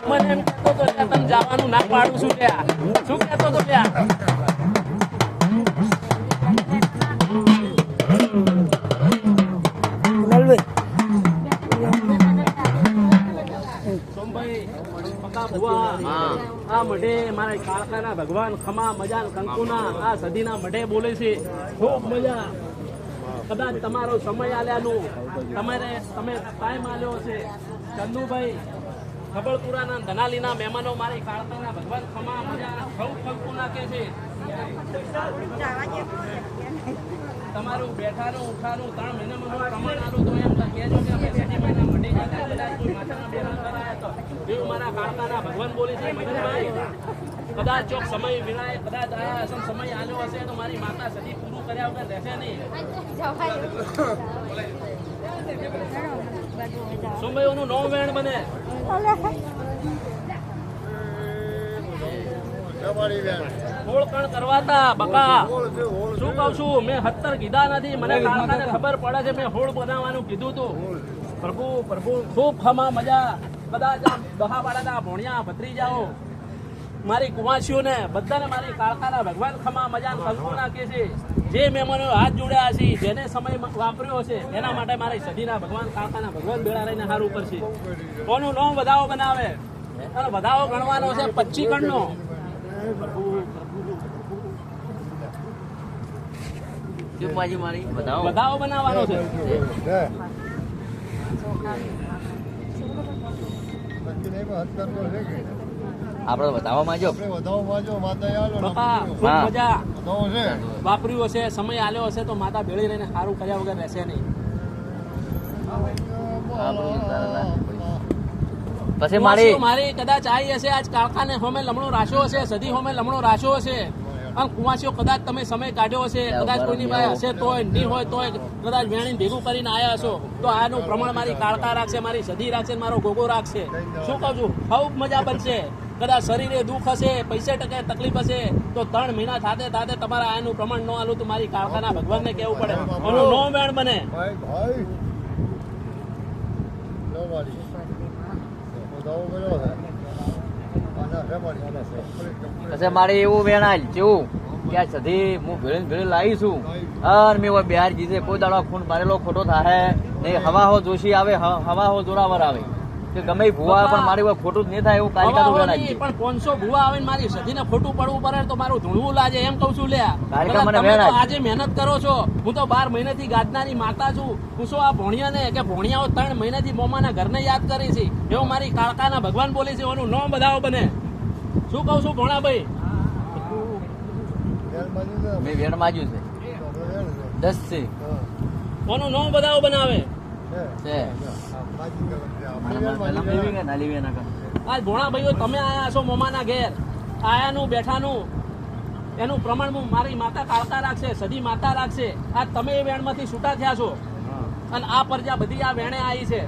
મને એમ કહેતો તો તમે જવાનું ના પાડું છું ત્યાં શું કહેતો તો ત્યાં આ મઢે મારા કાળકાના ભગવાન ખમા મજા કંકુના આ સદીના મઢે બોલે છે ખૂબ મજા કદાચ તમારો સમય આલ્યાનું તમે ટાઈમ આલ્યો છે ચંદુભાઈ ખબરપુરાના ધનાલીના મહેમાનો મારી કાળકાના ભગવાન ખમા મજા સૌ કંકુના કે છે તમારું બેઠાનું ઉઠાનું 3 મહિનામાં પ્રમાણ આલું તો એમ કહેજો કે અમે સદી મહિના મઢે જતા કદાચ કોઈ માથાના બેરા કરાયા તો એવું મારા કાળકાના ભગવાન બોલે છે મગનભાઈ કદાચ ચોક સમય વિનાય કદાચ આયા હશે સમય આલ્યો હશે તો મારી માતા સદી પૂરું કર્યા વગર રહેશે નહીં સમયોનું નવ વેણ બને ઓળખાણ કરવાતા બકા શું કઉ છું મેં 17 કીધા નથી મને કાળકાને ખબર પડે છે મેં હોળ બનાવવાનું કીધું તું પ્રભુ પ્રભુ ખૂબ ખમા મજા કદાચ દહાવાળાના ભોણિયા ભત્રી જાઓ મારી કુવાસીઓને બધાને મારી કાળકાના ભગવાન ખમા મજા કંકુના કે છે જે મહેમાનો હાથ જોડ્યા છે જેને સમય વાપર્યો છે એના માટે મારી સદીના ભગવાન કાળકાના ભગવાન બેડા રહીને હારું કરશે કોનું નામ વધાવો બનાવે અને વધાવો ગણવાનો છે 25 ગણનો વધાવો બનાવવાનો છે આપડે વધાવવા માંજો મજા વાપર્યું હશે સમય આલ્યો હશે તો માતા ભેળી રહીને સારું કર્યા વગર રહેશે નહીં પછી મારી કદાચ આવી હશે આજ કાળકાને હોમે લમણો રાશો હશે સદી હોમે લમણો રાશો હશે અને કુવાસીઓ કદાચ તમે સમય કાઢ્યો હશે કદાચ કોઈની પાસે હશે તોય નહીં હોય તોય કદાચ વેણી ભેગું કરીને આવ્યા હશો તો આનું પ્રમાણ મારી કાળકા રાખશે મારી સદી રાખશે મારો ગોગો રાખશે શું કહું છું ખૂબ મજા બનશે કદાચ શરીરે દુઃખ હશે પૈસા ટકે તકલીફ હશે તો 3 મહિના થાતે થાતે તમારા આનું પ્રમાણ ન આલું તો મારી કાળકાના ભગવાનને કહેવું પડે એનું નો વેણ બને મારે એવું વેણાલ કેવું કે આ સધી હું ભેળી લાવી છું અને મેં બિહાર જીતે કોઈ દાડો ખૂન મારેલો ખોટો થાય નહીં હવા હો જોશી આવે હવા હો જોરાવર આવે કે ગમે ભૂવા પણ મારી ખોટું જ નહીં થાય એવું કાલિકા પણ 500 ભૂવા આવે ને મારી સદીને ખોટું પડવું પડે તો મારું ધૂણવું લાગે એમ કઉ છું લ્યા આજે મહેનત કરો છો હું તો 12 મહિનાથી ગાદનાની માતા છું હું શું આ ભોણિયાને કે ભોણિયાઓ 3 મહિનાથી મોમાના ઘરને યાદ કરી છે એવું મારી કાળકાના ભગવાન બોલે છે એનું નો બધાઓ બને શું કઉ છું ભોણાભાઈ મેં વેણ માજ્યું છે 10 છે કોનું નો બધાઓ બનાવે આજ ભોણા ભાઈઓ તમે આયા છો મોમાના ઘેર આયાનું બેઠાનું એનું પ્રમાણ મારી માતા કાળકા રાખશે સદી માતા રાખશે આજ તમે એ વેણમાંથી છૂટા થયા છો અને આ પ્રજા બધી આ વેણે આવી છે